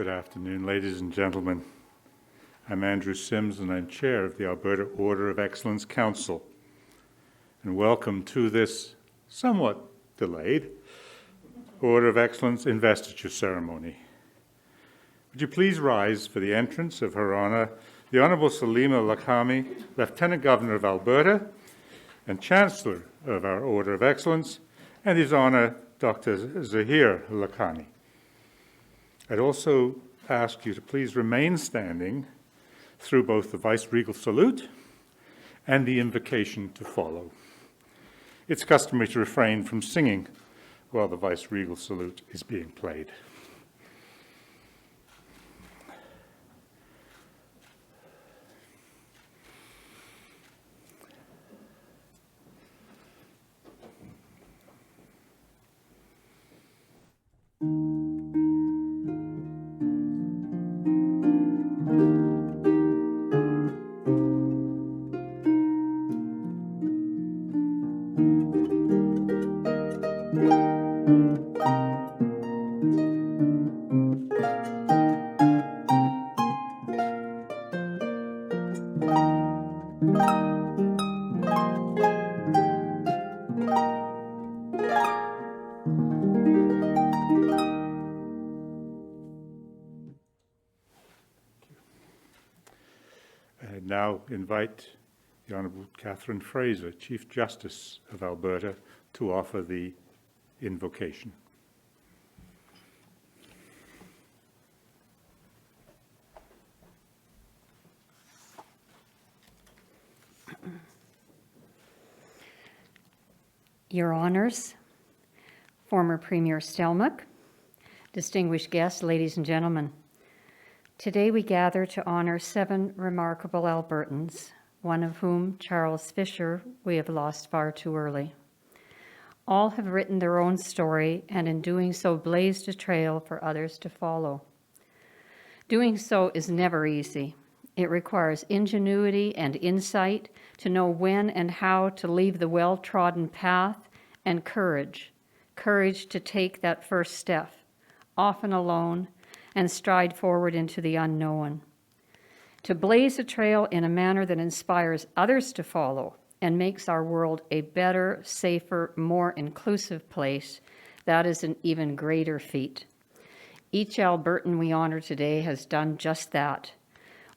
Good afternoon, ladies and gentlemen. I'm Andrew Sims, and I'm chair of the Alberta Order of Excellence Council. And welcome to this somewhat delayed Order of Excellence Investiture Ceremony. Would you please rise for the entrance of Her Honour, the Honourable Selma Lakhani, Lieutenant Governor of Alberta and Chancellor of our Order of Excellence, and His Honour, Dr. Zahir Lakhani. I'd also ask you to please remain standing through both the vice-regal salute and the invocation to follow. It's customary to refrain from singing while the vice-regal salute is being played. I now invite the Honourable Catherine Fraser, Chief Justice of Alberta, to offer the invocation. Your Honours, former Premier Stelmach, distinguished guests, ladies and gentlemen, today we gather to honour 7 remarkable Albertans, one of whom, Charles Fischer, we have lost far too early. All have written their own story and in doing so blazed a trail for others to follow. Doing so is never easy. It requires ingenuity and insight to know when and how to leave the well-trodden path, and courage to take that first step, often alone, and stride forward into the unknown. To blaze a trail in a manner that inspires others to follow and makes our world a better, safer, more inclusive place, that is an even greater feat. Each Albertan we honor today has done just that.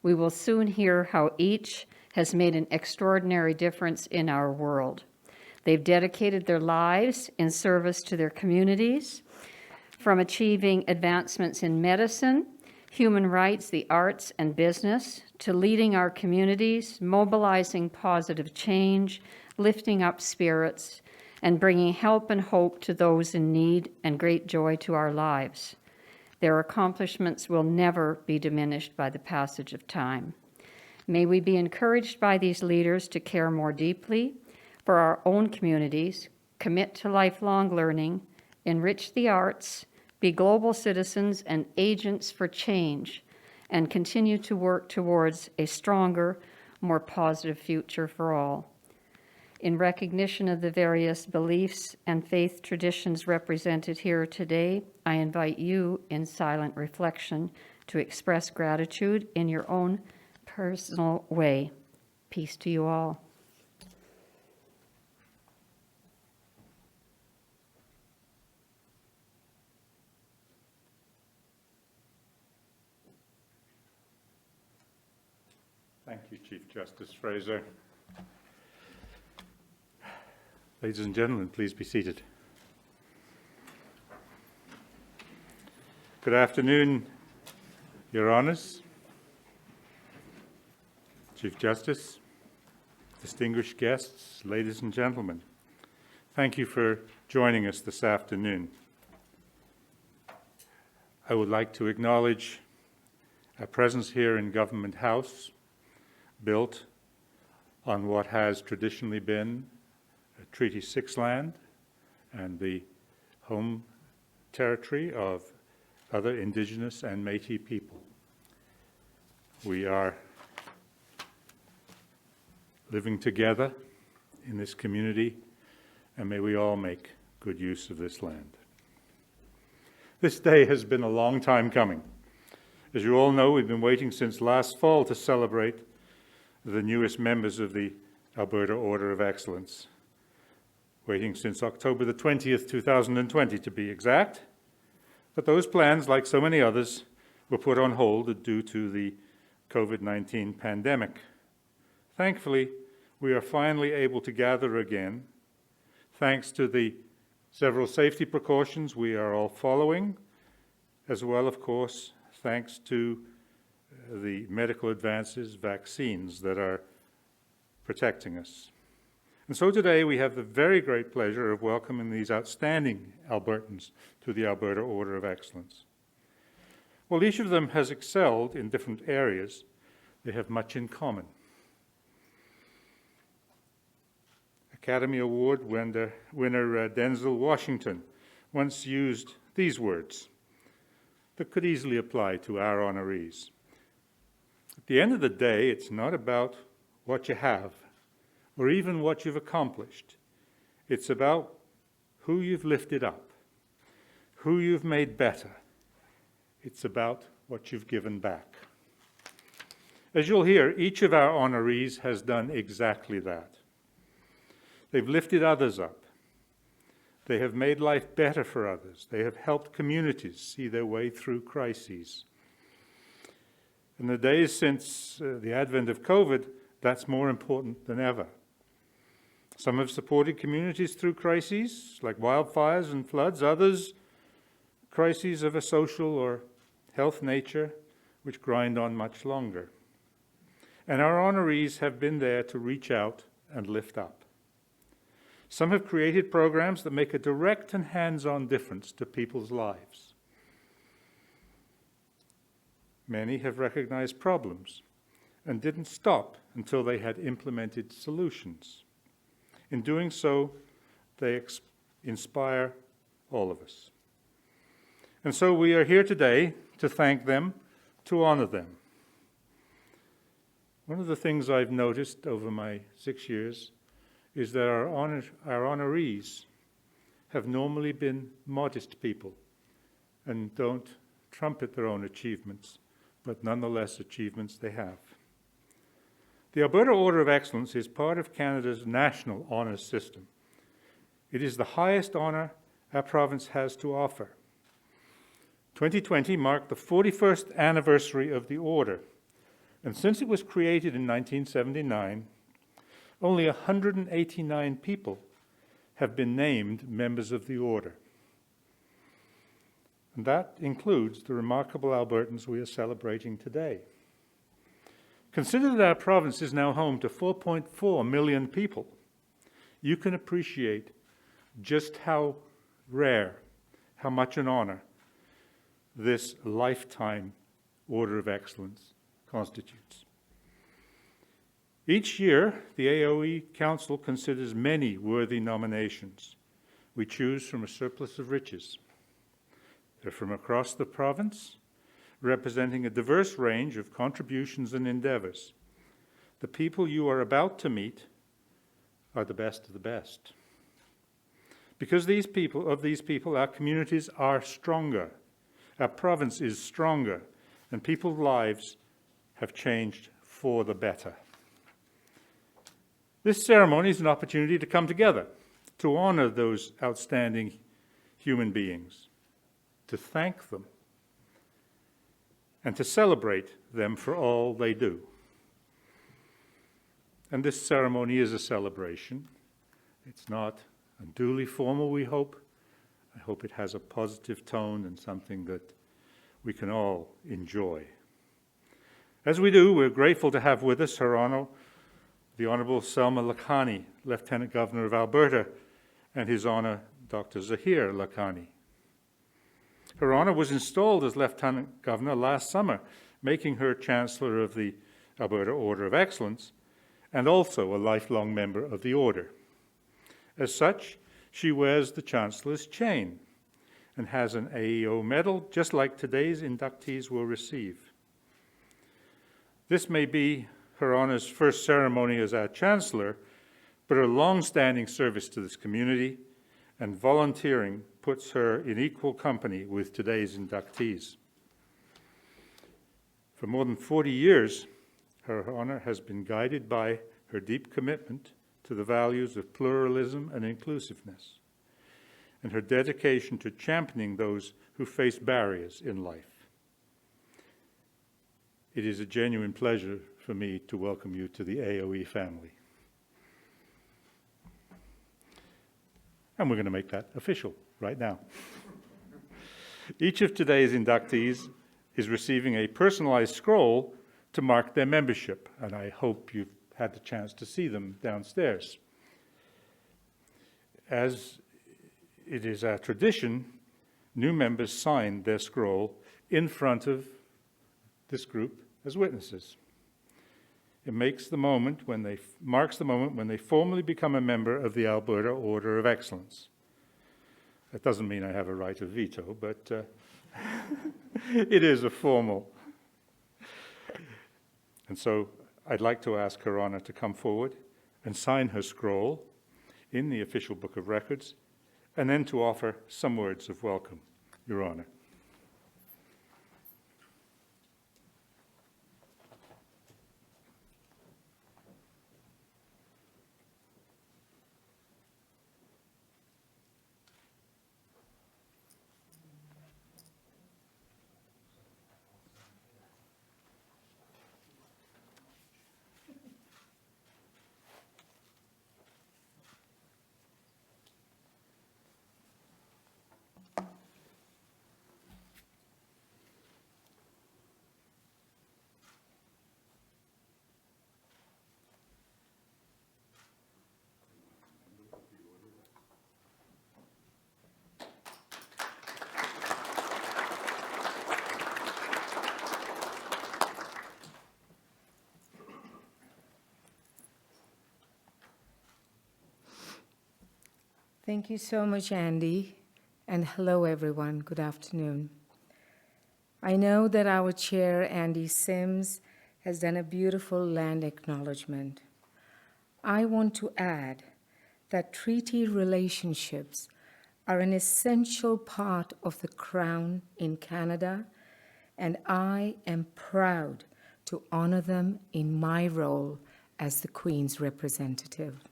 We will soon hear how each has made an extraordinary difference in our world. They've dedicated their lives in service to their communities, from achieving advancements in medicine, human rights, the arts, and business, to leading our communities, mobilizing positive change, lifting up spirits, and bringing help and hope to those in need and great joy to our lives. Their accomplishments will never be diminished by the passage of time. May we be encouraged by these leaders to care more deeply for our own communities, commit to lifelong learning, enrich the arts, be global citizens and agents for change, and continue to work towards a stronger, more positive future for all. In recognition of the various beliefs and faith traditions represented here today, I invite you in silent reflection to express gratitude in your own personal way. Peace to you all. Thank you, Chief Justice Fraser. Ladies and gentlemen, please be seated. Good afternoon, Your Honours, Chief Justice, distinguished guests, ladies and gentlemen. Thank you for joining us this afternoon. I would like to acknowledge our presence here in Government House, built on what has traditionally been Treaty 6 land and the home territory of other Indigenous and Métis people. We are living together in this community, and may we all make good use of this land. This day has been a long time coming. As you all know, we've been waiting since last fall to celebrate the newest members of the Alberta Order of Excellence. Waiting since October the 20th, 2020 to be exact. But those plans, like so many others, were put on hold due to the COVID-19 pandemic. Thankfully, we are finally able to gather again, thanks to the several safety precautions we are all following, as well, of course, thanks to the medical advances, vaccines that are protecting us. And so today we have the very great pleasure of welcoming these outstanding Albertans to the Alberta Order of Excellence. While each of them has excelled in different areas, they have much in common. Academy Award winner Denzel Washington once used these words that could easily apply to our honorees. At the end of the day, it's not about what you have or even what you've accomplished. It's about who you've lifted up, who you've made better. It's about what you've given back. As you'll hear, each of our honorees has done exactly that. They've lifted others up. They have made life better for others. They have helped communities see their way through crises. In the days since the advent of COVID, that's more important than ever. Some have supported communities through crises like wildfires and floods. Others, crises of a social or health nature, which grind on much longer. And our honorees have been there to reach out and lift up. Some have created programs that make a direct and hands-on difference to people's lives. Many have recognized problems and didn't stop until they had implemented solutions. In doing so, they inspire all of us. And so we are here today to thank them, to honor them. One of the things I've noticed over my 6 years is that our honorees have normally been modest people and don't trumpet their own achievements, but nonetheless achievements they have. The Alberta Order of Excellence is part of Canada's national honours system. It is the highest honour our province has to offer. 2020 marked the 41st anniversary of the Order, and since it was created in 1979, only 189 people have been named members of the Order. And that includes the remarkable Albertans we are celebrating today. Consider that our province is now home to 4.4 million people. You can appreciate just how rare, how much an honor this lifetime Order of Excellence constitutes. Each year, the AOE Council considers many worthy nominations. We choose from a surplus of riches. They're from across the province, representing a diverse range of contributions and endeavors. The people you are about to meet are the best of the best. Because of these people, our communities are stronger. Our province is stronger, and people's lives have changed for the better. This ceremony is an opportunity to come together, to honor those outstanding human beings, to thank them, and to celebrate them for all they do. And this ceremony is a celebration. It's not unduly formal, we hope. I hope it has a positive tone and something that we can all enjoy. As we do, we're grateful to have with us Her Honor, the Honourable Selma Lakhani, Lieutenant Governor of Alberta, and His Honour, Dr. Zahir Lakhani. Her Honour was installed as Lieutenant Governor last summer, making her Chancellor of the Alberta Order of Excellence, and also a lifelong member of the Order. As such, she wears the Chancellor's chain and has an AEO medal, just like today's inductees will receive. This may be Her Honour's first ceremony as our Chancellor, but her long-standing service to this community and volunteering puts her in equal company with today's inductees. For more than 40 years, Her Honor has been guided by her deep commitment to the values of pluralism and inclusiveness, and her dedication to championing those who face barriers in life. It is a genuine pleasure for me to welcome you to the AOE family. And we're going to make that official right now. Each of today's inductees is receiving a personalized scroll to mark their membership, and I hope you've had the chance to see them downstairs. As it is our tradition, new members sign their scroll in front of this group as witnesses. It marks the moment when they formally become a member of the Alberta Order of Excellence. That doesn't mean I have a right of veto, but it is a formal. And so I'd like to ask Her Honor to come forward and sign her scroll in the official Book of Records, and then to offer some words of welcome, Your Honor. Thank you so much, Andy, and hello, everyone. Good afternoon. I know that our chair, Andy Sims, has done a beautiful land acknowledgement. I want to add that treaty relationships are an essential part of the Crown in Canada, and I am proud to honor them in my role as the Queen's representative.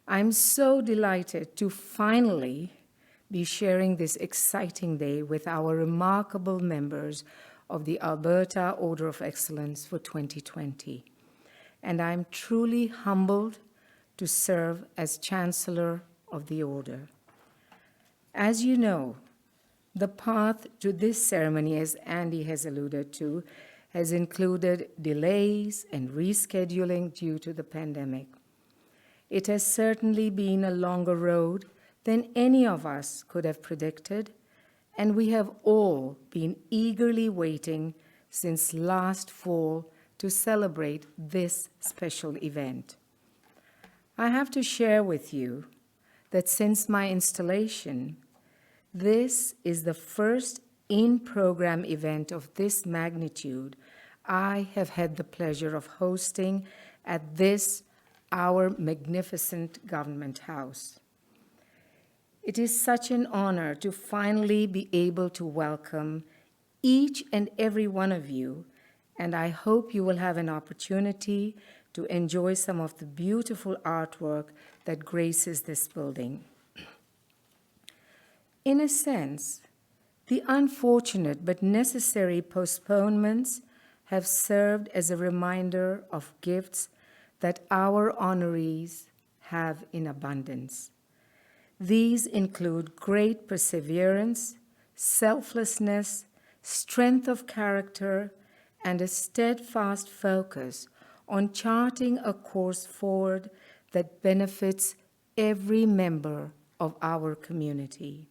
I'm so delighted to finally be sharing this exciting day with our remarkable members of the Alberta Order of Excellence for 2020. And I'm truly humbled to serve as Chancellor of the Order. As you know, the path to this ceremony, as Andy has alluded to, has included delays and rescheduling due to the pandemic. It has certainly been a longer road than any of us could have predicted, and we have all been eagerly waiting since last fall to celebrate this special event. I have to share with you that since my installation, this is the first in-program event of this magnitude I have had the pleasure of hosting at this our magnificent government house. It is such an honor to finally be able to welcome each and every one of you, and I hope you will have an opportunity to enjoy some of the beautiful artwork that graces this building. In a sense, the unfortunate but necessary postponements have served as a reminder of gifts that our honorees have in abundance. These include great perseverance, selflessness, strength of character, and a steadfast focus on charting a course forward that benefits every member of our community.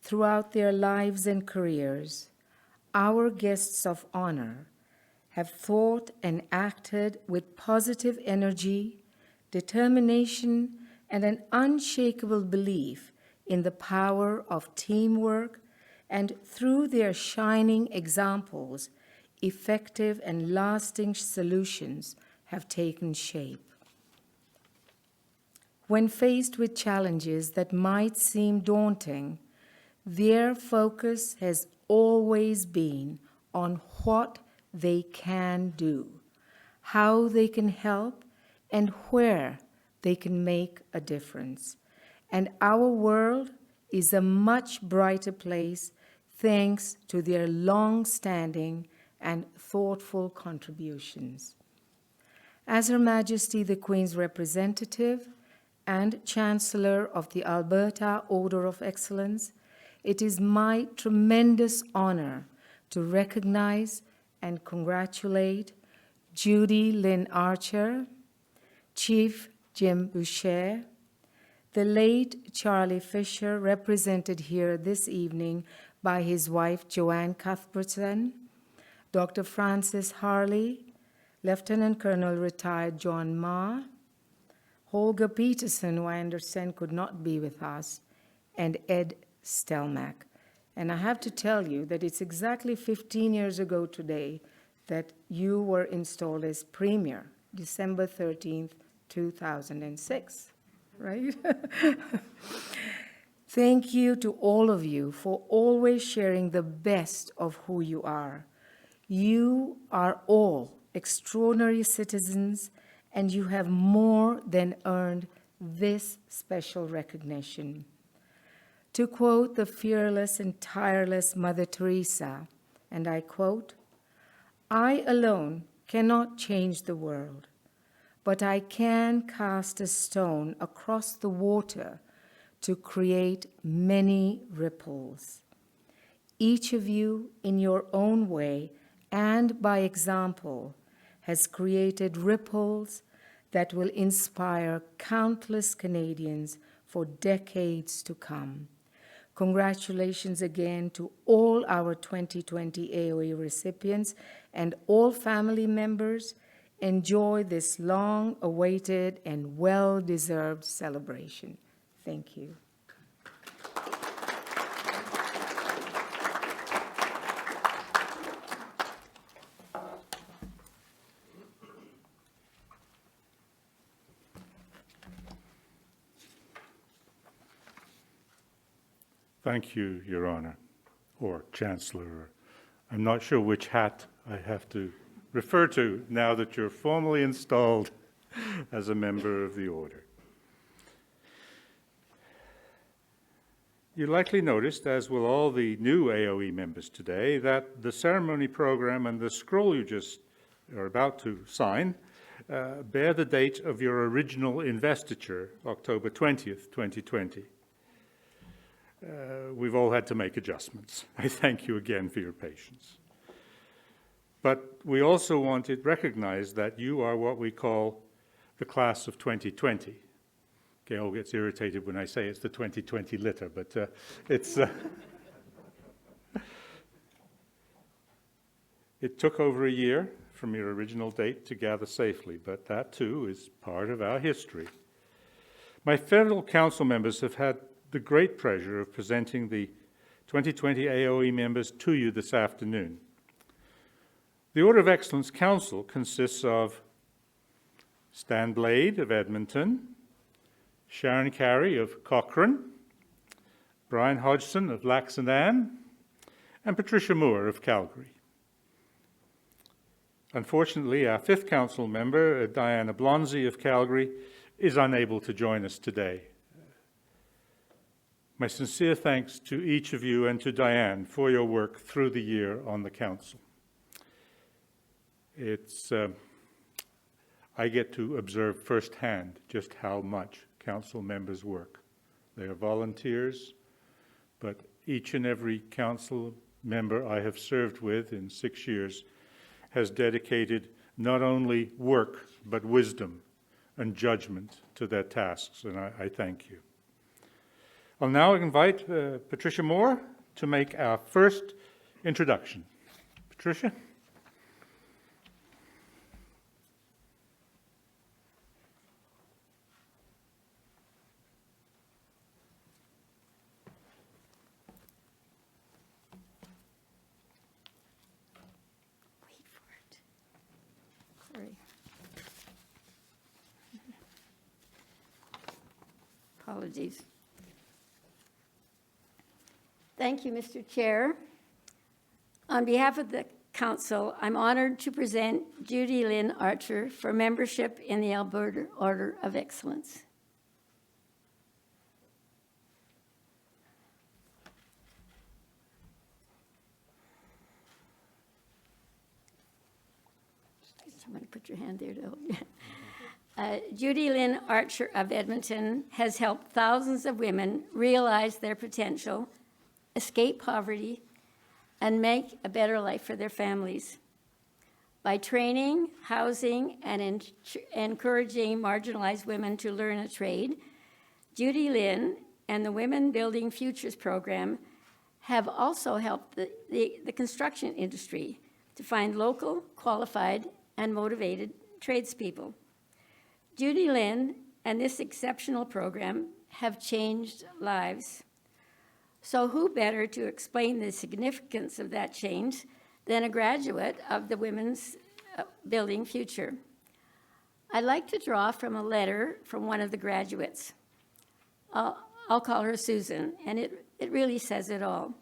Throughout their lives and careers, our guests of honor have thought and acted with positive energy, determination, and an unshakable belief in the power of teamwork, and through their shining examples, effective and lasting solutions have taken shape. When faced with challenges that might seem daunting, their focus has always been on what they can do, how they can help, and where they can make a difference. And our world is a much brighter place thanks to their long-standing and thoughtful contributions. As Her Majesty the Queen's representative and Chancellor of the Alberta Order of Excellence, it is my tremendous honor to recognize and congratulate JudyLynn Archer, Chief Jim Boucher, the late Charlie Fischer, represented here this evening by his wife Joanne Cuthbertson, Dr. Francis Harley, Lieutenant Colonel retired John Ma, Holger Peterson, who I understand could not be with us, and Ed Stelmach. And I have to tell you that it's exactly 15 years ago today that you were installed as Premier, December 13th, 2006, right? Thank you to all of you for always sharing the best of who you are. You are all extraordinary citizens, and you have more than earned this special recognition. To quote the fearless and tireless Mother Teresa, and I quote, "I alone cannot change the world, but I can cast a stone across the water to create many ripples. Each of you, in your own way and by example, has created ripples that will inspire countless Canadians for decades to come. Congratulations again to all our 2020 AOE recipients and all family members. Enjoy this long-awaited and well-deserved celebration. Thank you. Thank you, Your Honor, or Chancellor. I'm not sure which hat I have to refer to now that you're formally installed as a member of the Order. You likely noticed, as will all the new AOE members today, that the ceremony program and the scroll you just are about to sign bear the date of your original investiture, October 20th, 2020. We've all had to make adjustments. I thank you again for your patience. But we also want it recognized that you are what we call the class of 2020. Gail gets irritated when I say it's the 2020 litter, but it took over a year from your original date to gather safely, but that too is part of our history. My federal council members have had the great pleasure of presenting the 2020 AOE members to you this afternoon. The Order of Excellence Council consists of Stan Blade of Edmonton, Sharon Carey of Cochrane, Brian Hodgson of Lakhani, and Patricia Moore of Calgary. Unfortunately, our fifth council member, Diana Blonsey of Calgary, is unable to join us today. My sincere thanks to each of you and to Diane for your work through the year on the council. I get to observe firsthand just how much council members work. They are volunteers, but each and every council member I have served with in 6 years has dedicated not only work, but wisdom and judgment to their tasks, and I thank you. I'll now invite Patricia Moore to make our first introduction. Patricia? Wait for it. Sorry. Apologies. Thank you, Mr. Chair. On behalf of the Council, I'm honored to present JudyLynn Archer for membership in the Alberta Order of Excellence. Somebody put your hand there to help you. JudyLynn Archer of Edmonton has helped thousands of women realize their potential, escape poverty, and make a better life for their families. By training, housing, and encouraging marginalized women to learn a trade, JudyLynn and the Women Building Futures program have also helped the construction industry to find local, qualified, and motivated tradespeople. JudyLynn and this exceptional program have changed lives. So who better to explain the significance of that change than a graduate of the Women's Building Future? I'd like to draw from a letter from one of the graduates. I'll call her Susan, and it really says it all.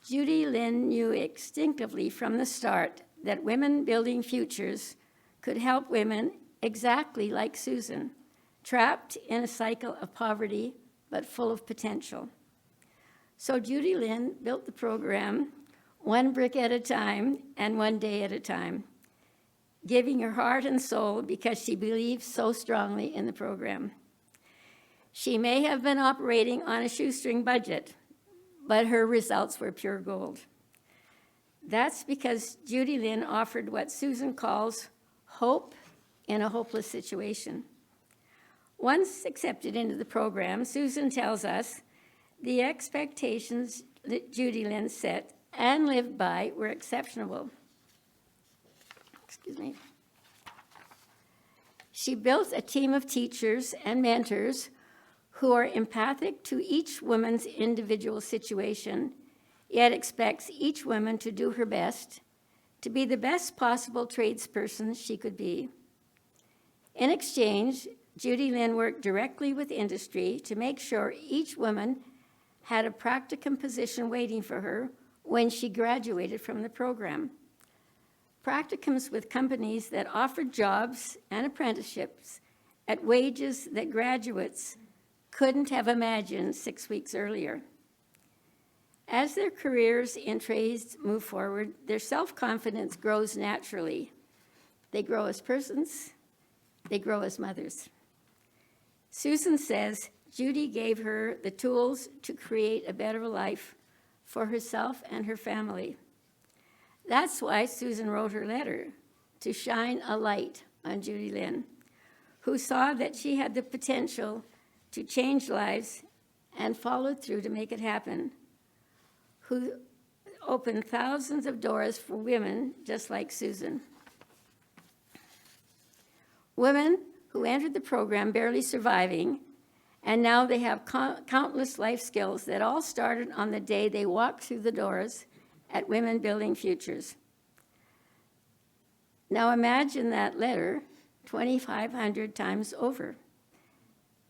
JudyLynn knew instinctively from the start that Women Building Futures could help women exactly like Susan, trapped in a cycle of poverty but full of potential. So JudyLynn built the program one brick at a time and one day at a time, giving her heart and soul because she believed so strongly in the program. She may have been operating on a shoestring budget, but her results were pure gold. That's because JudyLynn offered what Susan calls hope in a hopeless situation. Once accepted into the program, Susan tells us the expectations that JudyLynn set and lived by were exceptional. Excuse me. She built a team of teachers and mentors who are empathic to each woman's individual situation, yet expects each woman to do her best, to be the best possible tradesperson she could be. In exchange, JudyLynn worked directly with industry to make sure each woman had a practicum position waiting for her when she graduated from the program. Practicums with companies that offered jobs and apprenticeships at wages that graduates couldn't have imagined 6 weeks earlier. As their careers in trades move forward, their self-confidence grows naturally. They grow as persons, they grow as mothers. Susan says Judy gave her the tools to create a better life for herself and her family. That's why Susan wrote her letter, to shine a light on JudyLynn, who saw that she had the potential to change lives and followed through to make it happen, who opened thousands of doors for women just like Susan. Women who entered the program barely surviving, and now they have countless life skills that all started on the day they walked through the doors at Women Building Futures. Now imagine that letter 2,500 times over,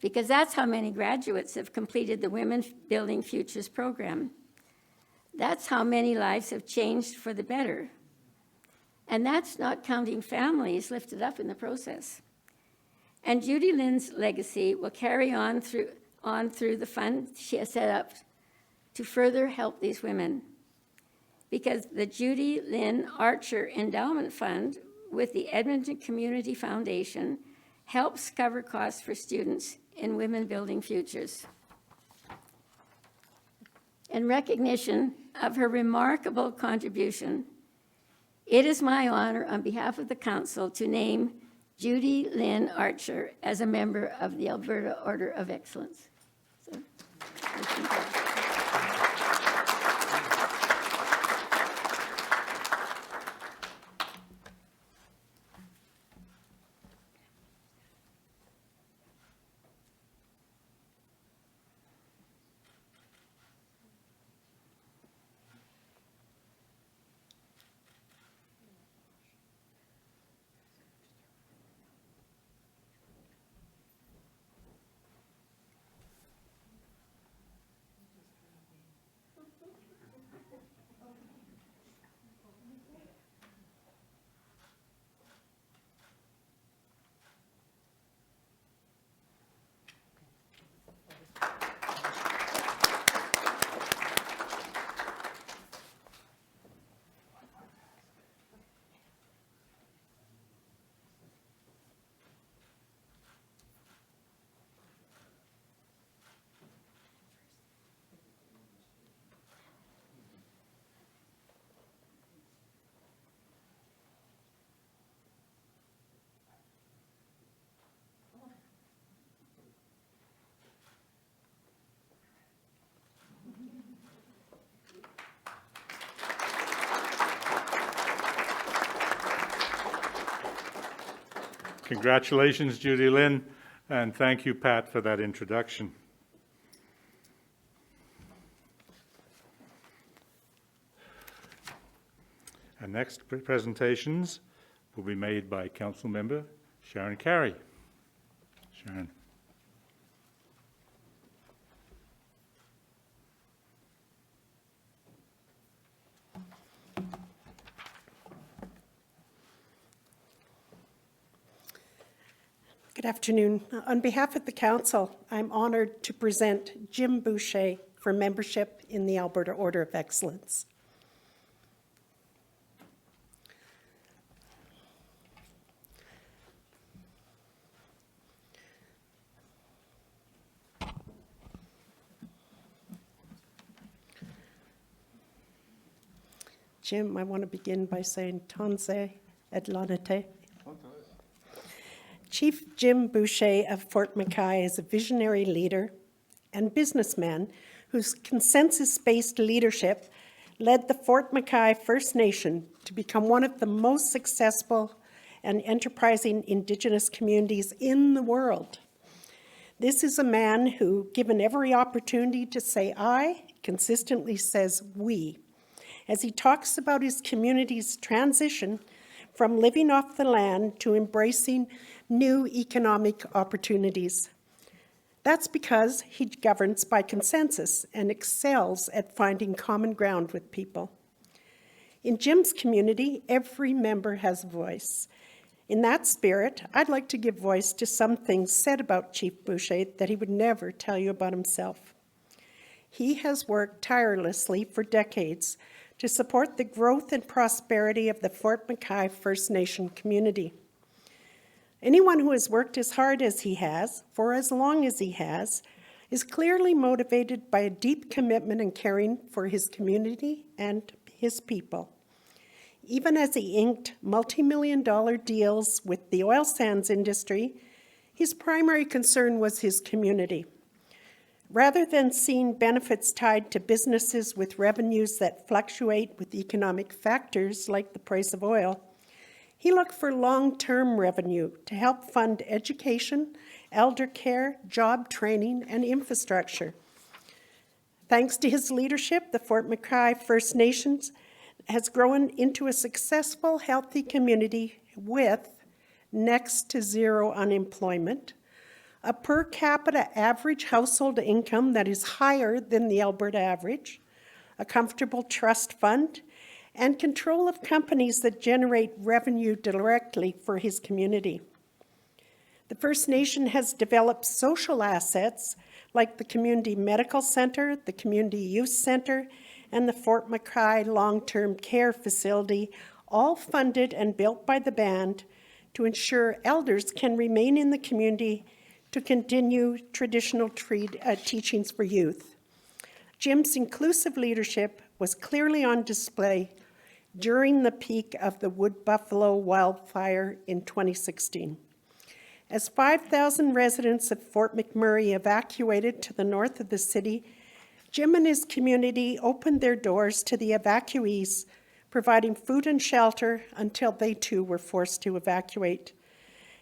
because that's how many graduates have completed the Women Building Futures program. That's how many lives have changed for the better. And that's not counting families lifted up in the process. And JudyLynn's legacy will carry on through the fund she has set up to further help these women. Because the JudyLynn Archer Endowment Fund with the Edmonton Community Foundation helps cover costs for students in Women Building Futures. In recognition of her remarkable contribution, it is my honor on behalf of the Council to name JudyLynn Archer as a member of the Alberta Order of Excellence. So, Congratulations, JudyLynn, and thank you, Pat, for that introduction. Our next presentations will be made by Council Member Sharon Carey. Sharon. Good afternoon. On behalf of the Council, I'm honoured to present Jim Boucher for membership in the Alberta Order of Excellence. Jim, I want to begin by saying Tanse et Lanate. Chief Jim Boucher of Fort McKay is a visionary leader and businessman whose consensus-based leadership led the Fort McKay First Nation to become one of the most successful and enterprising Indigenous communities in the world. This is a man who, given every opportunity to say I, consistently says we, as he talks about his community's transition from living off the land to embracing new economic opportunities. That's because he governs by consensus and excels at finding common ground with people. In Jim's community, every member has a voice. In that spirit, I'd like to give voice to some things said about Chief Boucher that he would never tell you about himself. He has worked tirelessly for decades to support the growth and prosperity of the Fort McKay First Nation community. Anyone who has worked as hard as he has, for as long as he has, is clearly motivated by a deep commitment and caring for his community and his people. Even as he inked multi-million-dollar deals with the oil sands industry, his primary concern was his community. Rather than seeing benefits tied to businesses with revenues that fluctuate with economic factors like the price of oil, he looked for long-term revenue to help fund education, elder care, job training, and infrastructure. Thanks to his leadership, the Fort McKay First Nations has grown into a successful, healthy community with next to zero unemployment, a per capita average household income that is higher than the Alberta average, a comfortable trust fund, and control of companies that generate revenue directly for his community. The First Nation has developed social assets like the Community Medical Centre, the Community Youth Centre, and the Fort McKay Long-Term Care Facility, all funded and built by the band to ensure elders can remain in the community to continue traditional teachings for youth. Jim's inclusive leadership was clearly on display during the peak of the Wood Buffalo wildfire in 2016. As 5,000 residents of Fort McMurray evacuated to the north of the city, Jim and his community opened their doors to the evacuees, providing food and shelter until they too were forced to evacuate.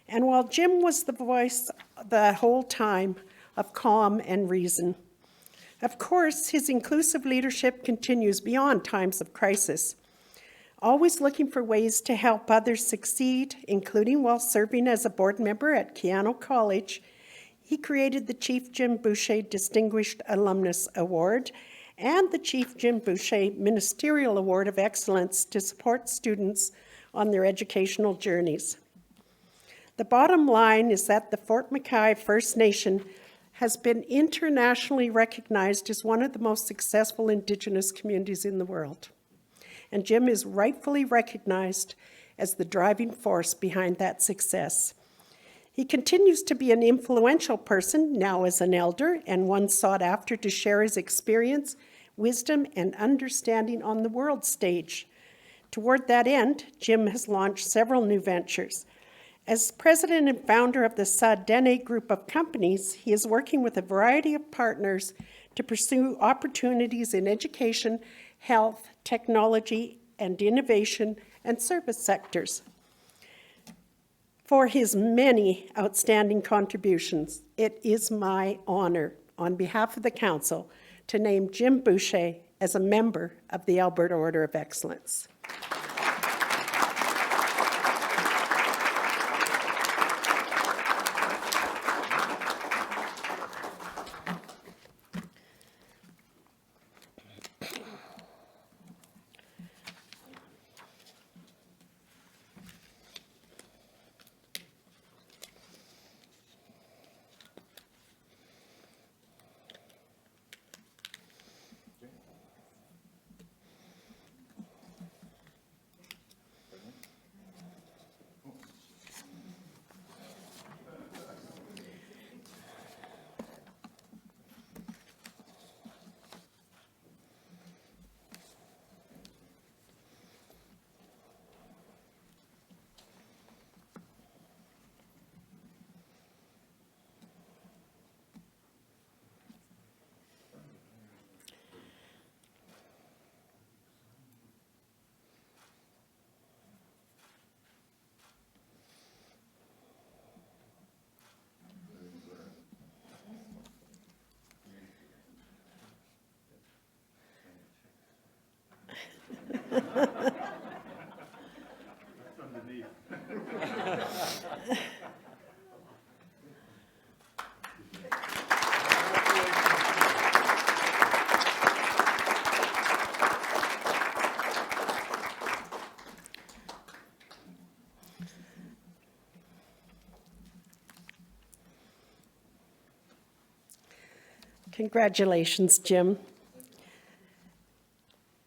And while Jim was the voice the whole time of calm and reason, of course, his inclusive leadership continues beyond times of crisis, always looking for ways to help others succeed, including while serving as a board member at Keano College. He created the Chief Jim Boucher Distinguished Alumnus Award and the Chief Jim Boucher Ministerial Award of Excellence to support students on their educational journeys. The bottom line is that the Fort McKay First Nation has been internationally recognized as one of the most successful Indigenous communities in the world. And Jim is rightfully recognized as the driving force behind that success. He continues to be an influential person, now as an elder, and one sought after to share his experience, wisdom, and understanding on the world stage. Toward that end, Jim has launched several new ventures. As president and founder of the Sa-Dene group of companies, he is working with a variety of partners to pursue opportunities in education, health, technology, and innovation and service sectors. For his many outstanding contributions, it is my honor, on behalf of the Council, to name Jim Boucher as a member of the Alberta Order of Excellence. Congratulations, Jim.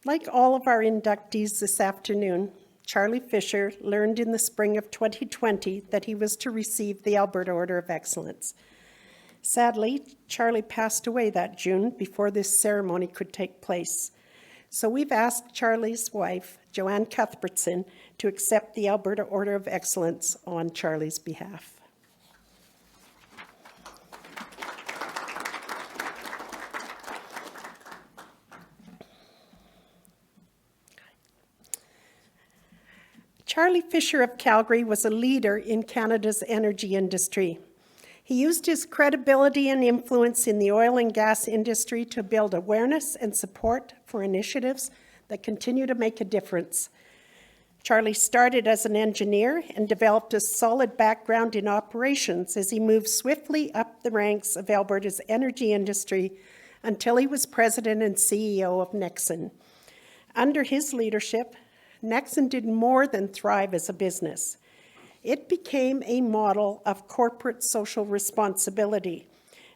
Like all of our inductees this afternoon, Charlie Fischer learned in the spring of 2020 that he was to receive the Alberta Order of Excellence. Sadly, Charlie passed away that June before this ceremony could take place. So we've asked Charlie's wife, Joanne Cuthbertson, to accept the Alberta Order of Excellence on Charlie's behalf. Charlie Fischer of Calgary was a leader in Canada's energy industry. He used his credibility and influence in the oil and gas industry to build awareness and support for initiatives that continue to make a difference. Charlie started as an engineer and developed a solid background in operations as he moved swiftly up the ranks of Alberta's energy industry until he was president and CEO of Nexen. Under his leadership, Nexen did more than thrive as a business. It became a model of corporate social responsibility,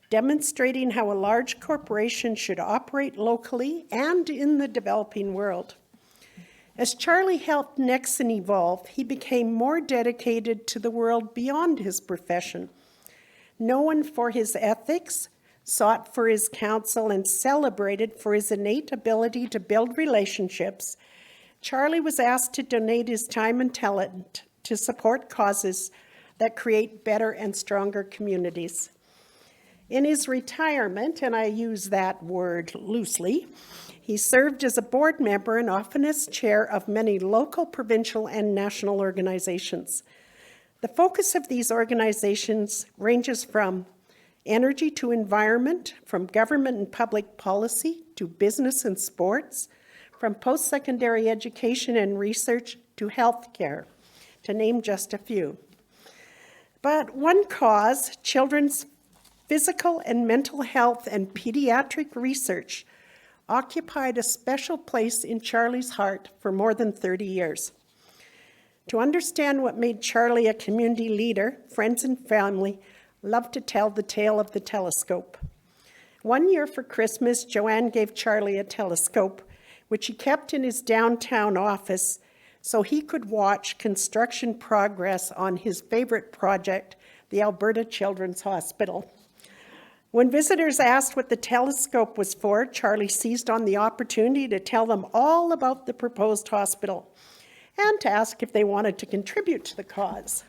demonstrating how a large corporation should operate locally and in the developing world. As Charlie helped Nexen evolve, he became more dedicated to the world beyond his profession. Known for his ethics, sought for his counsel, and celebrated for his innate ability to build relationships, Charlie was asked to donate his time and talent to support causes that create better and stronger communities. In his retirement, and I use that word loosely, he served as a board member and often as chair of many local, provincial, and national organizations. The focus of these organizations ranges from energy to environment, from government and public policy to business and sports, from post-secondary education and research to healthcare, to name just a few. But one cause, children's physical and mental health and pediatric research, occupied a special place in Charlie's heart for more than 30 years. To understand what made Charlie a community leader, friends and family love to tell the tale of the telescope. One year for Christmas, Joanne gave Charlie a telescope, which he kept in his downtown office so he could watch construction progress on his favorite project, the Alberta Children's Hospital. When visitors asked what the telescope was for, Charlie seized on the opportunity to tell them all about the proposed hospital and to ask if they wanted to contribute to the cause.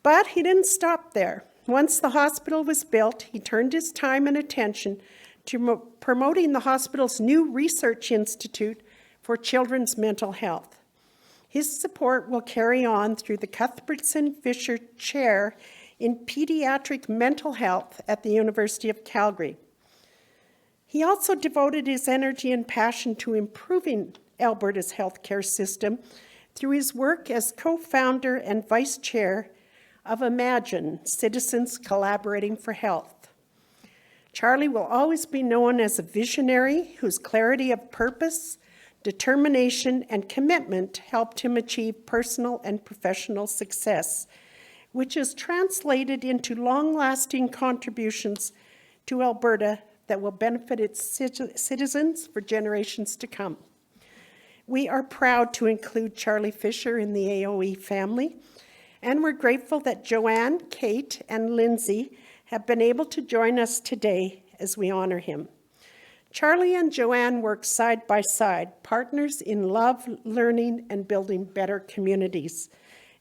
But he didn't stop there. Once the hospital was built, he turned his time and attention to promoting the hospital's new research institute for children's mental health. His support will carry on through the Cuthbertson Fischer Chair in Pediatric Mental Health at the University of Calgary. He also devoted his energy and passion to improving Alberta's healthcare system through his work as co-founder and vice chair of Imagine, Citizens Collaborating for Health. Charlie will always be known as a visionary whose clarity of purpose, determination, and commitment helped him achieve personal and professional success, which is translated into long-lasting contributions to Alberta that will benefit its citizens for generations to come. We are proud to include Charlie Fischer in the AOE family, and we're grateful that Joanne, Kate, and Lindsay have been able to join us today as we honor him. Charlie and Joanne work side by side, partners in love, learning, and building better communities.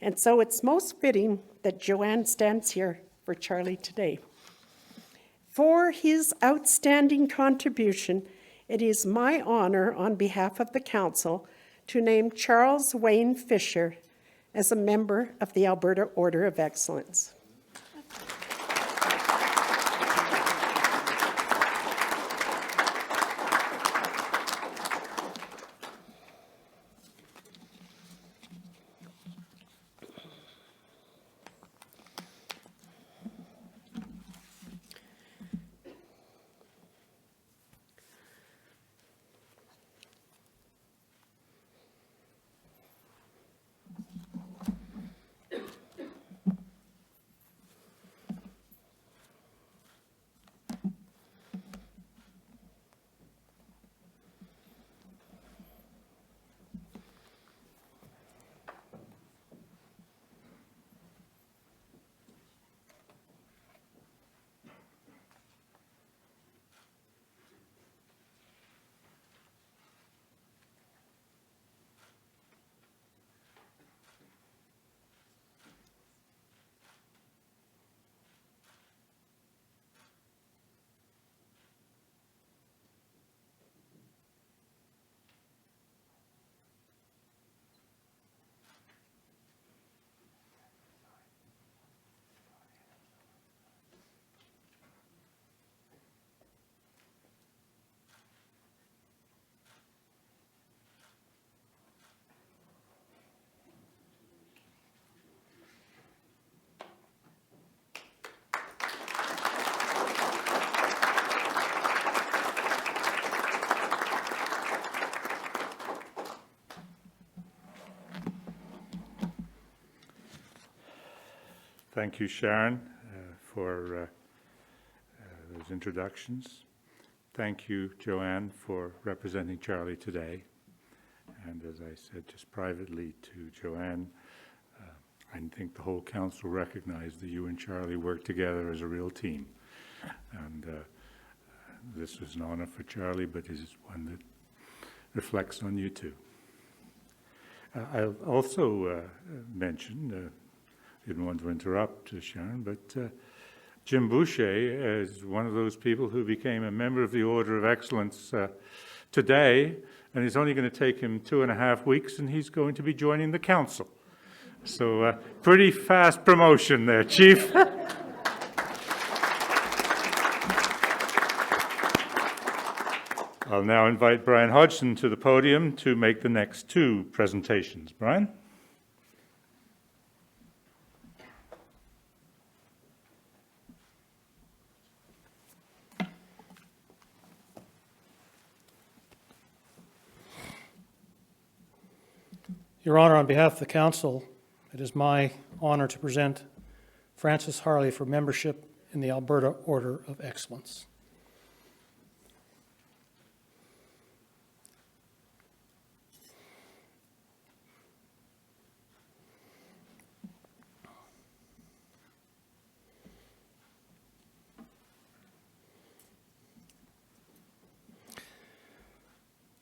And so it's most fitting that Joanne stands here for Charlie today. For his outstanding contribution, it is my honor on behalf of the Council to name Charles Wayne Fischer as a member of the Alberta Order of Excellence. Thank you, Sharon, for those introductions. Thank you, Joanne, for representing Charlie today. And as I said just privately to Joanne, I think the whole council recognized that you and Charlie worked together as a real team. And this was an honor for Charlie, but is one that reflects on you too. I'll also mention, didn't want to interrupt Sharon, but Jim Boucher is one of those people who became a member of the Order of Excellence today, and it's only going to take him 2.5 weeks, and he's going to be joining the council. So pretty fast promotion there, Chief. I'll now invite Brian Hodgson to the podium to make the next 2 presentations. Brian? Your Honor, on behalf of the Council, it is my honor to present Francis Harley for membership in the Alberta Order of Excellence.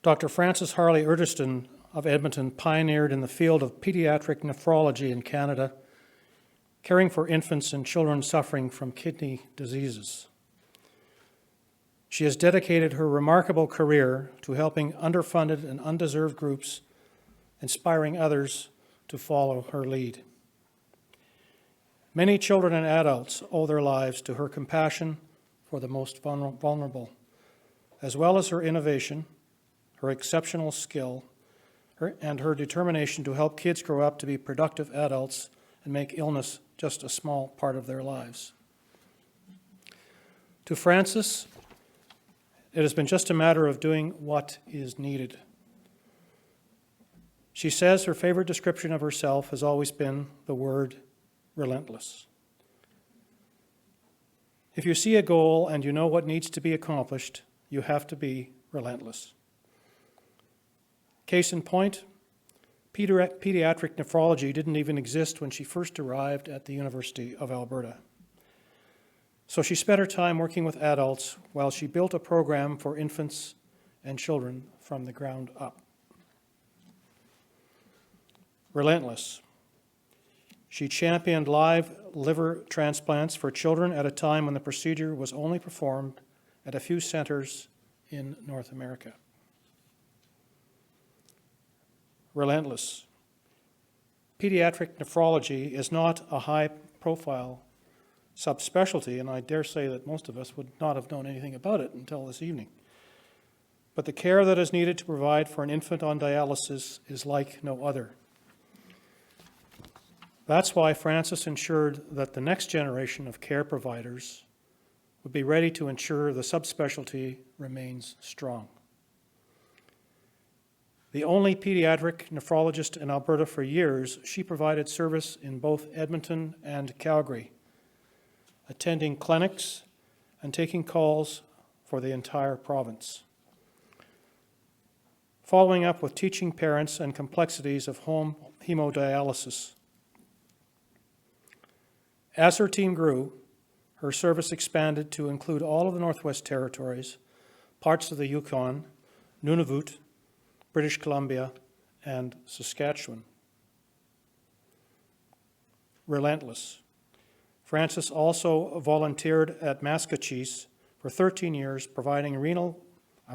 Dr. Francis Harley Urtiston of Edmonton pioneered in the field of pediatric nephrology in Canada, caring for infants and children suffering from kidney diseases. She has dedicated her remarkable career to helping underfunded and undeserved groups inspiring others to follow her lead. Many children and adults owe their lives to her compassion for the most vulnerable, as well as her innovation, her exceptional skill, and her determination to help kids grow up to be productive adults and make illness just a small part of their lives. To Frances, it has been just a matter of doing what is needed. She says her favorite description of herself has always been the word relentless. If you see a goal and you know what needs to be accomplished, you have to be relentless. Case in point, pediatric nephrology didn't even exist when she first arrived at the University of Alberta. So she spent her time working with adults while she built a program for infants and children from the ground up. Relentless. She championed live liver transplants for children at a time when the procedure was only performed at a few centers in North America. Relentless. Pediatric nephrology is not a high-profile subspecialty, and I dare say that most of us would not have known anything about it until this evening. But the care that is needed to provide for an infant on dialysis is like no other. That's why Frances ensured that the next generation of care providers would be ready to ensure the subspecialty remains strong. The only pediatric nephrologist in Alberta for years, she provided service in both Edmonton and Calgary, attending clinics and taking calls for the entire province, following up with teaching parents and complexities of home hemodialysis. As her team grew, her service expanded to include all of the Northwest Territories, parts of the Yukon, Nunavut, British Columbia, and Saskatchewan. Relentless. Frances also volunteered at Mascachis for 13 years, providing a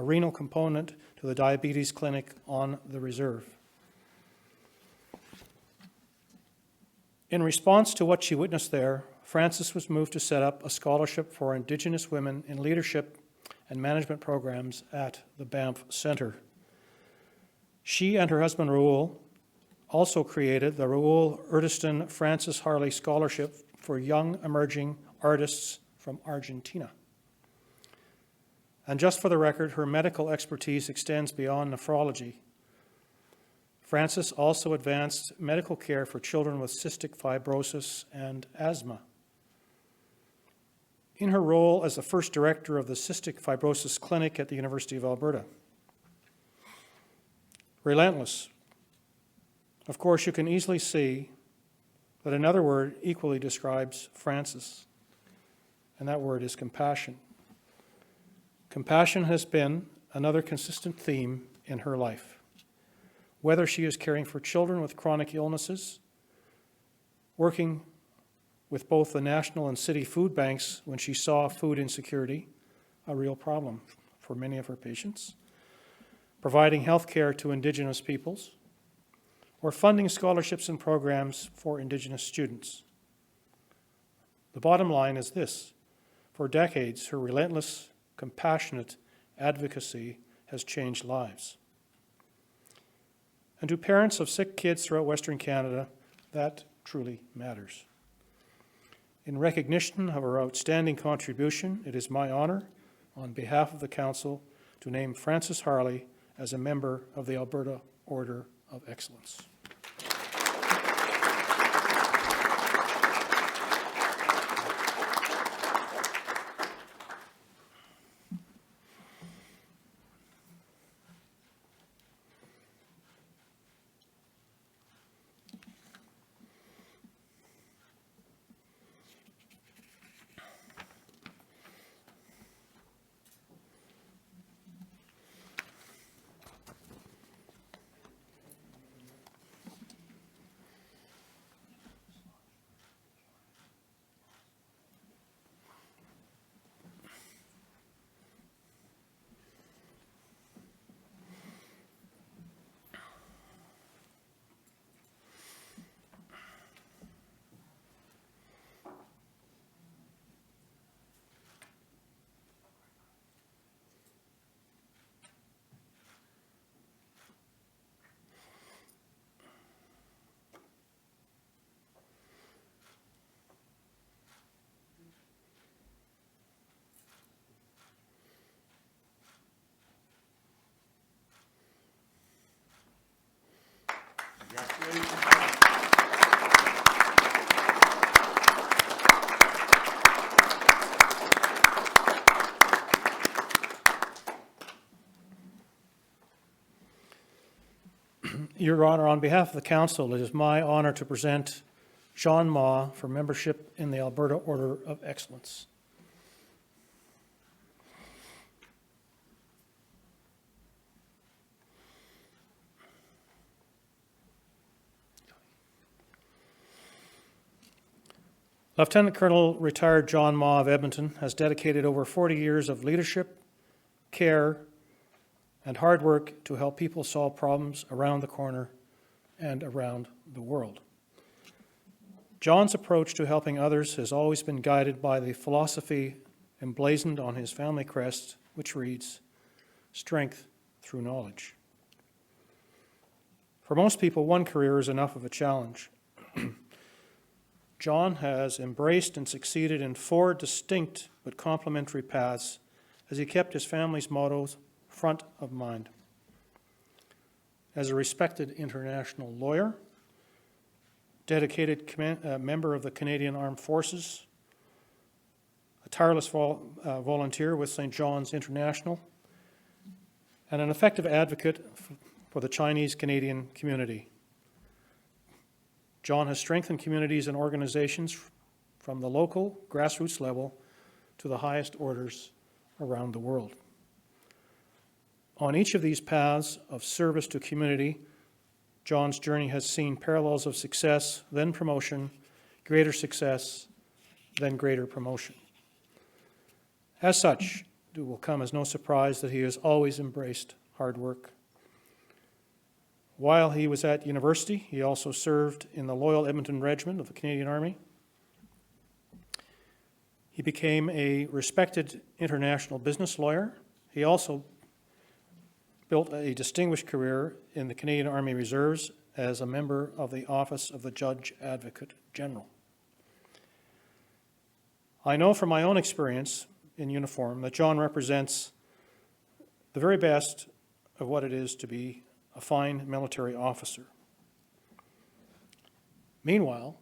renal component to the diabetes clinic on the reserve. In response to what she witnessed there, Frances was moved to set up a scholarship for Indigenous women in leadership and management programs at the Banff Centre. She and her husband Raoul also created the Raoul Erdeston Frances Harley Scholarship for young emerging artists from Argentina. And just for the record, her medical expertise extends beyond nephrology. Frances also advanced medical care for children with cystic fibrosis and asthma. In her role as the first director of the Cystic Fibrosis Clinic at the University of Alberta. Relentless. Of course, you can easily see that another word equally describes Frances, and that word is compassion. Compassion has been another consistent theme in her life. Whether she is caring for children with chronic illnesses, working with both the national and city food banks when she saw food insecurity, a real problem for many of her patients, providing health care to Indigenous peoples, or funding scholarships and programs for Indigenous students. The bottom line is this: for decades, her relentless, compassionate advocacy has changed lives. And to parents of sick kids throughout Western Canada, that truly matters. In recognition of her outstanding contribution, it is my honor, on behalf of the Council, to name Frances Harley as a member of the Alberta Order of Excellence. Your Honor, on behalf of the Council, it is my honor to present John Ma for membership in the Alberta Order of Excellence. Lieutenant Colonel retired John Ma of Edmonton has dedicated over 40 years of leadership, care, and hard work to help people solve problems around the corner and around the world. John's approach to helping others has always been guided by the philosophy emblazoned on his family crest, which reads, "Strength through knowledge." For most people, one career is enough of a challenge. John has embraced and succeeded in 4 distinct but complementary paths as he kept his family's mottos front of mind. As a respected international lawyer, dedicated member of the Canadian Armed Forces, a tireless volunteer with St. John's International, and an effective advocate for the Chinese Canadian community. John has strengthened communities and organizations from the local grassroots level to the highest orders around the world. On each of these paths of service to community, John's journey has seen parallels of success, then promotion, greater success, then greater promotion. As such, it will come as no surprise that he has always embraced hard work. While he was at university, he also served in the Loyal Edmonton Regiment of the Canadian Army. He became a respected international business lawyer. He also built a distinguished career in the Canadian Army Reserves as a member of the Office of the Judge Advocate General. I know from my own experience in uniform that John represents the very best of what it is to be a fine military officer. Meanwhile,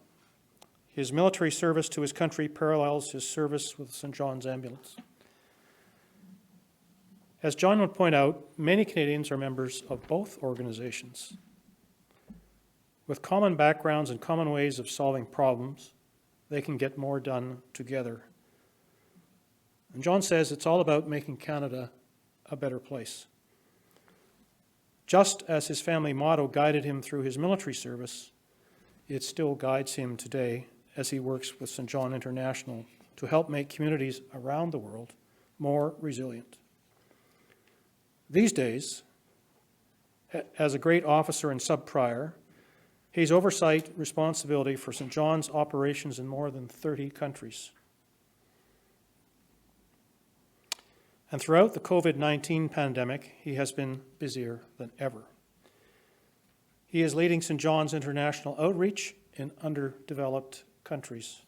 his military service to his country parallels his service with St. John's Ambulance. As John would point out, many Canadians are members of both organizations. With common backgrounds and common ways of solving problems, they can get more done together. And John says it's all about making Canada a better place. Just as his family motto guided him through his military service, it still guides him today as he works with St. John International to help make communities around the world more resilient. These days, as a great officer and sub-prior, he has oversight responsibility for St. John's operations in more than 30 countries. And throughout the COVID-19 pandemic, he has been busier than ever. He is leading St. John's International outreach in underdeveloped countries,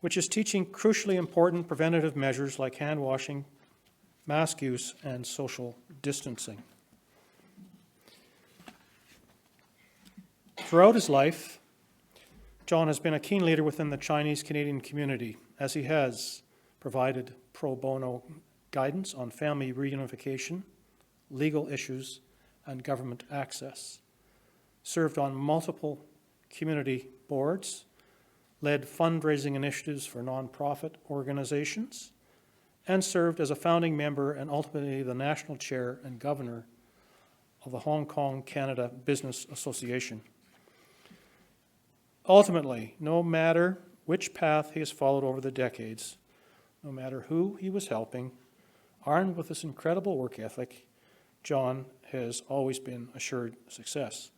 which is teaching crucially important preventative measures like hand washing, mask use, and social distancing. Throughout his life, John has been a keen leader within the Chinese Canadian community, as he has provided pro bono guidance on family reunification, legal issues, and government access, served on multiple community boards, led fundraising initiatives for nonprofit organizations, and served as a founding member and ultimately the national chair and governor of the Hong Kong Canada Business Association. Ultimately, no matter which path he has followed over the decades, no matter who he was helping, armed with this incredible work ethic, John has always been assured success.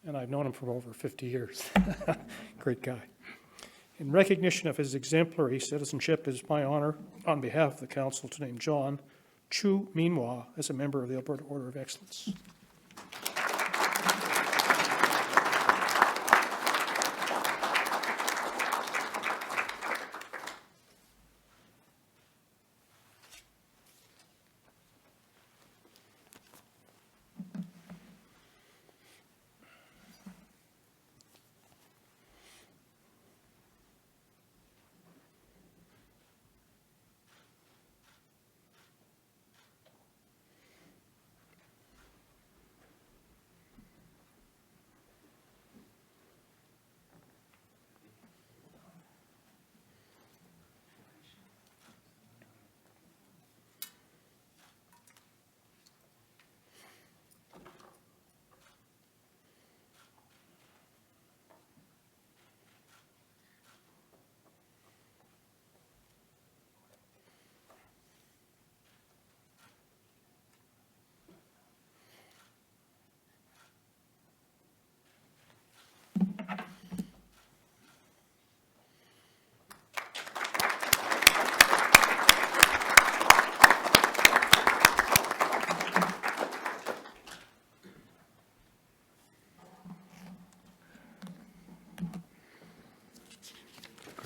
And I've known him for over 50 years. Great guy. In recognition of his exemplary citizenship, it is my honor, on behalf of the Council, to name John Chu Minhua as a member of the Alberta Order of Excellence.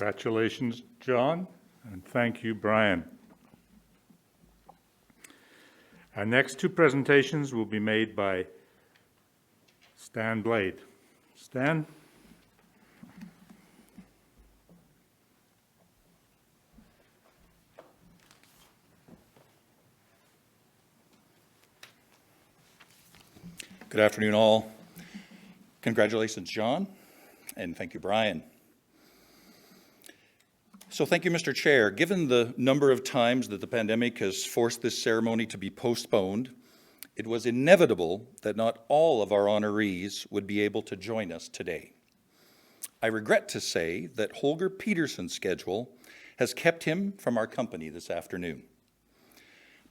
Congratulations, John, and thank you, Brian. Our next two presentations will be made by Stan Blade. Stan? Good afternoon, all. Congratulations, John, and thank you, Brian. So thank you, Mr. Chair. Given the number of times that the pandemic has forced this ceremony to be postponed, it was inevitable that not all of our honorees would be able to join us today. I regret to say that Holger Peterson's schedule has kept him from our company this afternoon.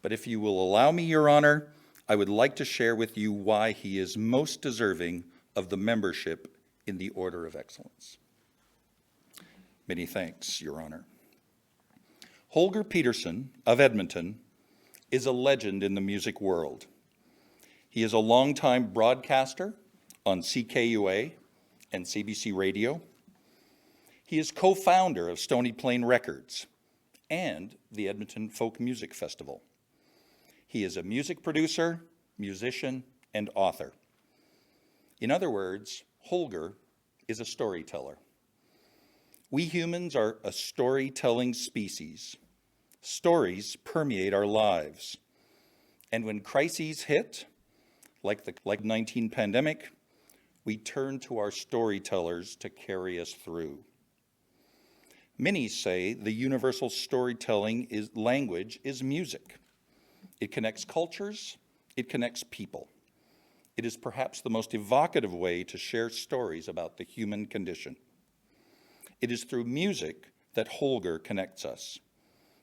But if you will allow me, Your Honor, I would like to share with you why he is most deserving of the membership in the Order of Excellence. Many thanks, Your Honor. Holger Peterson of Edmonton is a legend in the music world. He is a longtime broadcaster on CKUA and CBC Radio. He is co-founder of Stony Plain Records and the Edmonton Folk Music Festival. He is a music producer, musician, and author. In other words, Holger is a storyteller. We humans are a storytelling species. Stories permeate our lives. And when crises hit, like the COVID-19 pandemic, we turn to our storytellers to carry us through. Many say the universal storytelling language is music. It connects cultures, it connects people. It is perhaps the most evocative way to share stories about the human condition. It is through music that Holger connects us,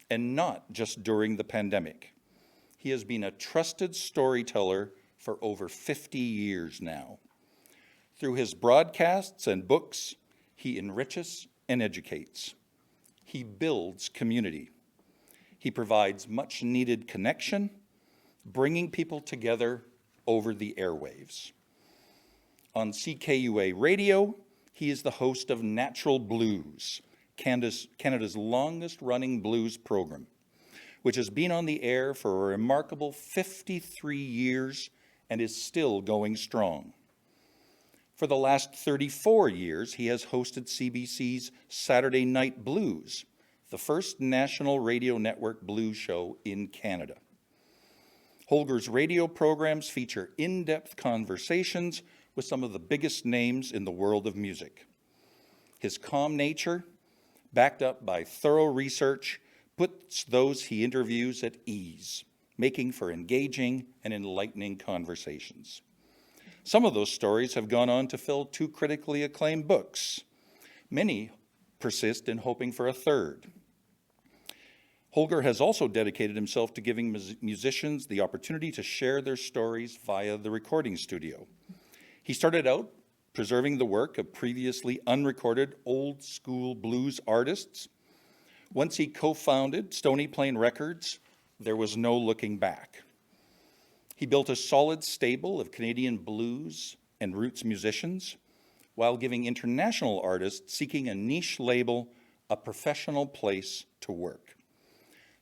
and not just during the pandemic. He has been a trusted storyteller for over 50 years now. Through his broadcasts and books, he enriches and educates. He builds community. He provides much-needed connection, bringing people together over the airwaves. On CKUA Radio, he is the host of Natural Blues, Canada's longest-running blues program, which has been on the air for a remarkable 53 years and is still going strong. For the last 34 years, he has hosted CBC's Saturday Night Blues, the first national radio network blues show in Canada. Holger's radio programs feature in-depth conversations with some of the biggest names in the world of music. His calm nature, backed up by thorough research, puts those he interviews at ease, making for engaging and enlightening conversations. Some of those stories have gone on to fill 2 critically acclaimed books. Many persist in hoping for a third. Holger has also dedicated himself to giving musicians the opportunity to share their stories via the recording studio. He started out preserving the work of previously unrecorded old-school blues artists. Once he co-founded Stony Plain Records, there was no looking back. He built a solid stable of Canadian blues and roots musicians, while giving international artists seeking a niche label a professional place to work.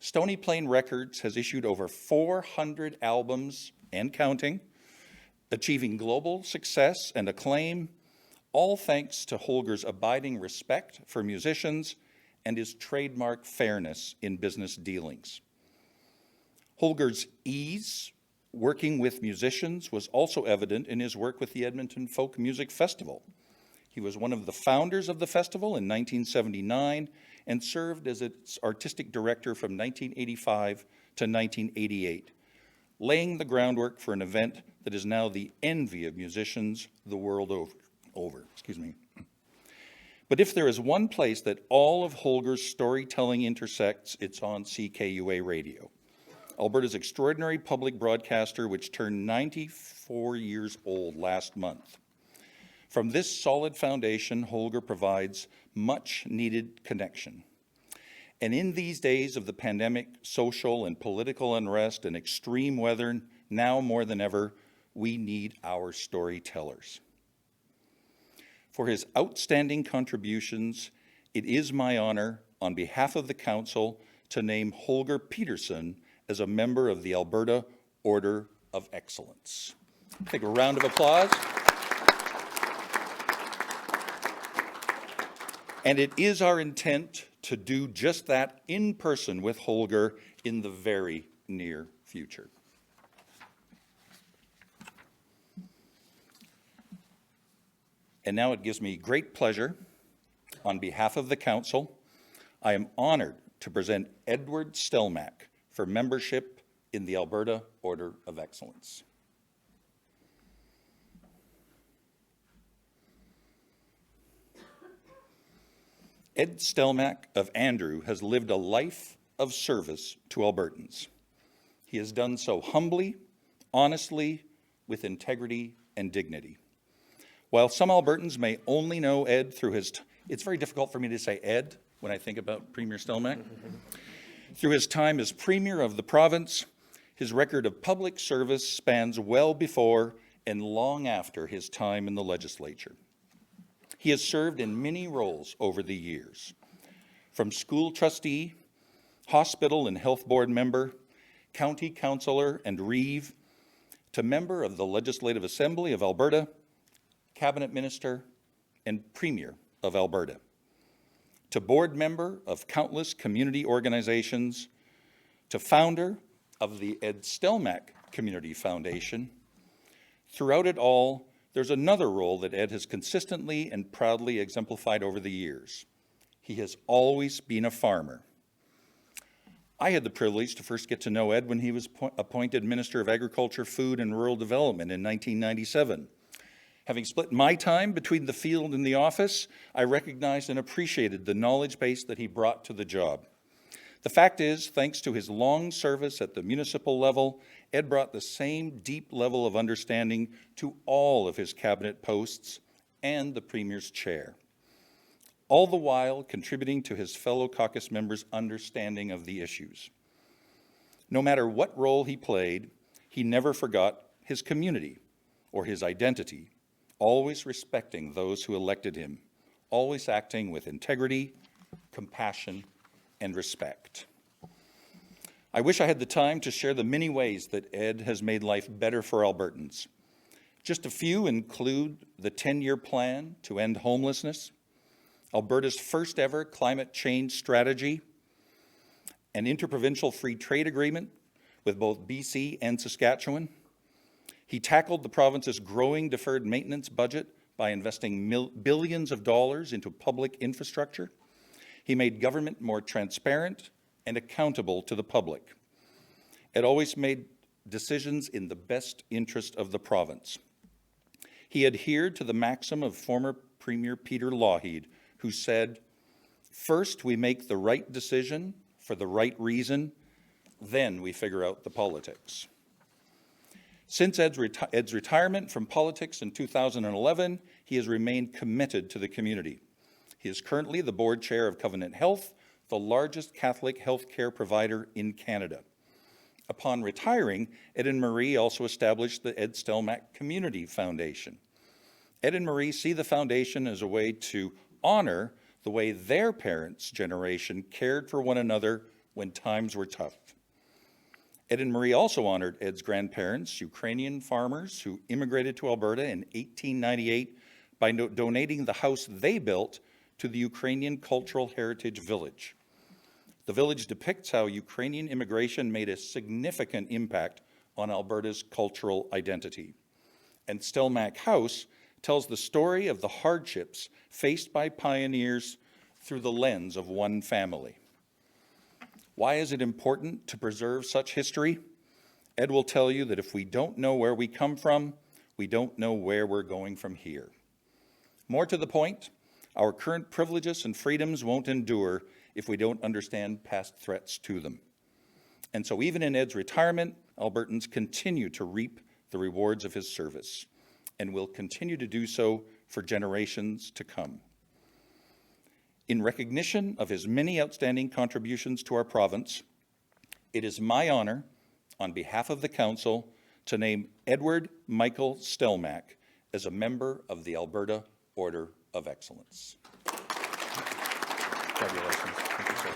Stony Plain Records has issued over 400 albums and counting, achieving global success and acclaim, all thanks to Holger's abiding respect for musicians and his trademark fairness in business dealings. Holger's ease working with musicians was also evident in his work with the Edmonton Folk Music Festival. He was one of the founders of the festival in 1979 and served as its artistic director from 1985 to 1988, laying the groundwork for an event that is now the envy of musicians the world over. But if there is one place that all of Holger's storytelling intersects, it's on CKUA Radio, Alberta's extraordinary public broadcaster, which turned 94 years old last month. From this solid foundation, Holger provides much-needed connection. And in these days of the pandemic, social and political unrest, and extreme weather, now more than ever, we need our storytellers. For his outstanding contributions it is my honor, on behalf of the Council, to name Holger Peterson as a member of the Alberta Order of Excellence. Take a round of applause. And it is our intent to do just that in person with Holger in the very near future. And now it gives me great pleasure, on behalf of the Council, I am honored to present Edward Stellmack for membership in the Alberta Order of Excellence. Ed Stelmach of Andrew has lived a life of service to Albertans. He has done so humbly, honestly, with integrity and dignity. While some Albertans may only know Ed through his, it's very difficult for me to say Ed when I think about Premier Stelmach. Through his time as Premier of the province, his record of public service spans well before and long after his time in the legislature. He has served in many roles over the years, from school trustee, hospital and health board member, county councillor and reeve, to member of the Legislative Assembly of Alberta, cabinet minister, and premier of Alberta, to board member of countless community organizations, to founder of the Ed Stellmack Community Foundation. Throughout it all, there's another role that Ed has consistently and proudly exemplified over the years. He has always been a farmer. I had the privilege to first get to know Ed when he was appointed Minister of Agriculture, Food and Rural Development in 1997. Having split my time between the field and the office, I recognized and appreciated the knowledge base that he brought to the job. The fact is, thanks to his long service at the municipal level, Ed brought the same deep level of understanding to all of his cabinet posts and the Premier's chair, all the while contributing to his fellow caucus members' understanding of the issues. No matter what role he played, he never forgot his community or his identity, always respecting those who elected him, always acting with integrity, compassion, and respect. I wish I had the time to share the many ways that Ed has made life better for Albertans. Just a few include the 10-year plan to end homelessness, Alberta's first ever climate change strategy, an interprovincial free trade agreement with both BC and Saskatchewan. He tackled the province's growing deferred maintenance budget by investing billions of dollars into public infrastructure. He made government more transparent and accountable to the public. Ed always made decisions in the best interest of the province. He adhered to the maxim of former Premier Peter Lougheed, who said, "First we make the right decision for the right reason, then we figure out the politics." Since Ed's retirement from politics in 2011, he has remained committed to the community. He is currently the board chair of Covenant Health, the largest Catholic health care provider in Canada. Upon retiring, Ed and Marie also established the Ed Stellmack Community Foundation. Ed and Marie see the foundation as a way to honor the way their parents' generation cared for one another when times were tough. Ed and Marie also honored Ed's grandparents, Ukrainian farmers who immigrated to Alberta in 1898 by donating the house they built to the Ukrainian Cultural Heritage Village. The village depicts how Ukrainian immigration made a significant impact on Alberta's cultural identity. And Stelmach House tells the story of the hardships faced by pioneers through the lens of one family. Why is it important to preserve such history? Ed will tell you that if we don't know where we come from, we don't know where we're going from here. More to the point, our current privileges and freedoms won't endure if we don't understand past threats to them. And so even in Ed's retirement, Albertans continue to reap the rewards of his service and will continue to do so for generations to come. In recognition of his many outstanding contributions to our province, it is my honor, on behalf of the Council, to name Edward Michael Stellmack as a member of the Alberta Order of Excellence. Congratulations. Thank you, sir.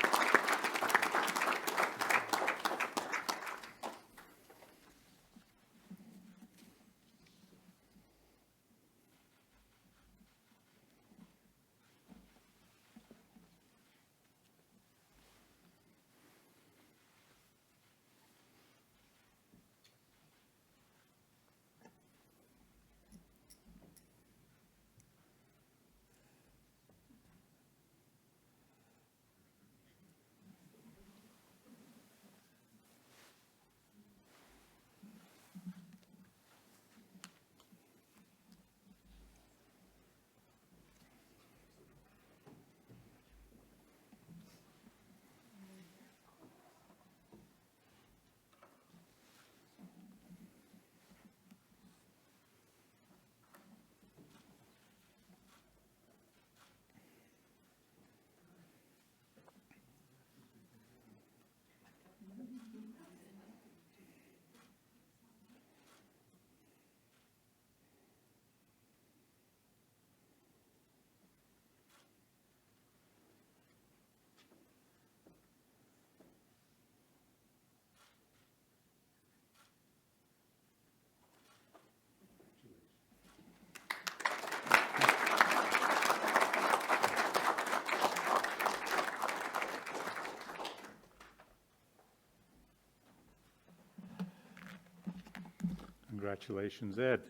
Congratulations, Ed.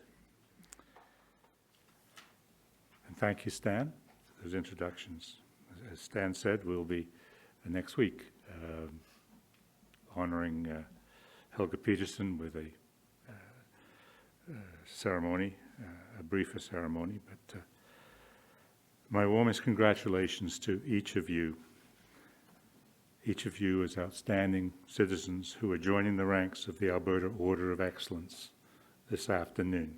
And thank you, Stan, for those introductions. As Stan said, we'll be next week honoring Holger Peterson with a ceremony, a briefer ceremony. But my warmest congratulations to each of you as outstanding citizens who are joining the ranks of the Alberta Order of Excellence this afternoon.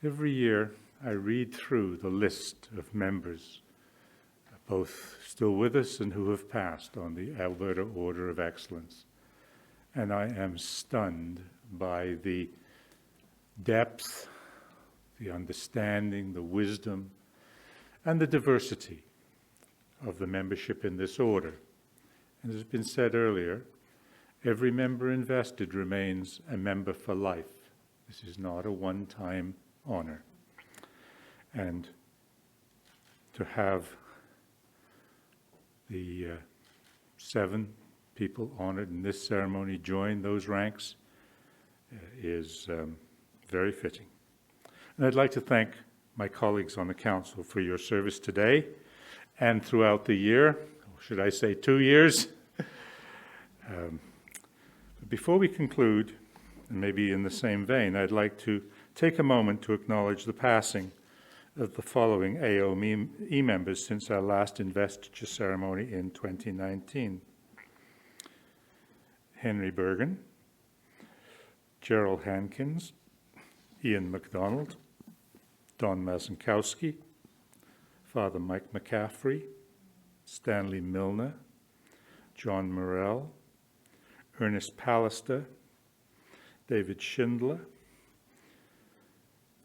Every year, I read through the list of members, both still with us and who have passed on the Alberta Order of Excellence, and I am stunned by the depth, the understanding, the wisdom, and the diversity of the membership in this order. And as has been said earlier, every member invested remains a member for life. This is not a one-time honor. And to have the 7 people honored in this ceremony join those ranks is very fitting. And I'd like to thank my colleagues on the Council for your service today and throughout the year, or should I say 2 years. Before we conclude, and maybe in the same vein, I'd like to take a moment to acknowledge the passing of the following AOE members since our last investiture ceremony in 2019. Henry Bergen, Gerald Hankins, Ian MacDonald, Don Mazankowski, Father Mike McCaffrey, Stanley Milner, John Morrell, Ernest Pallister, David Schindler,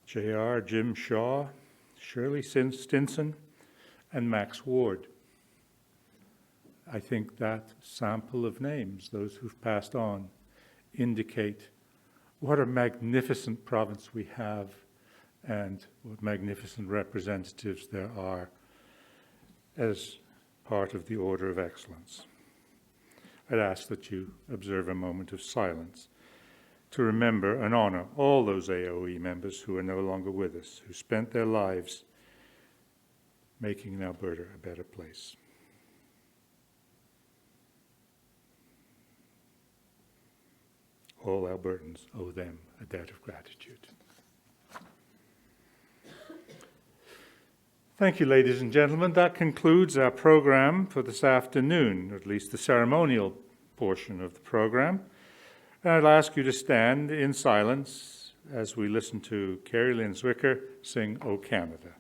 J.R. Jim Shaw, Shirley Stinson, and Max Ward. I think that sample of names, those who've passed on, indicate what a magnificent province we have and what magnificent representatives there are as part of the Order of Excellence. I'd ask that you observe a moment of silence to remember and honor all those AOE members who are no longer with us, who spent their lives making Alberta a better place. All Albertans owe them a debt of gratitude. Thank you, ladies and gentlemen. That concludes our program for this afternoon, or at least the ceremonial portion of the program. And I'll ask you to stand in silence as we listen to Carrie Lynn Zwicker sing O Canada.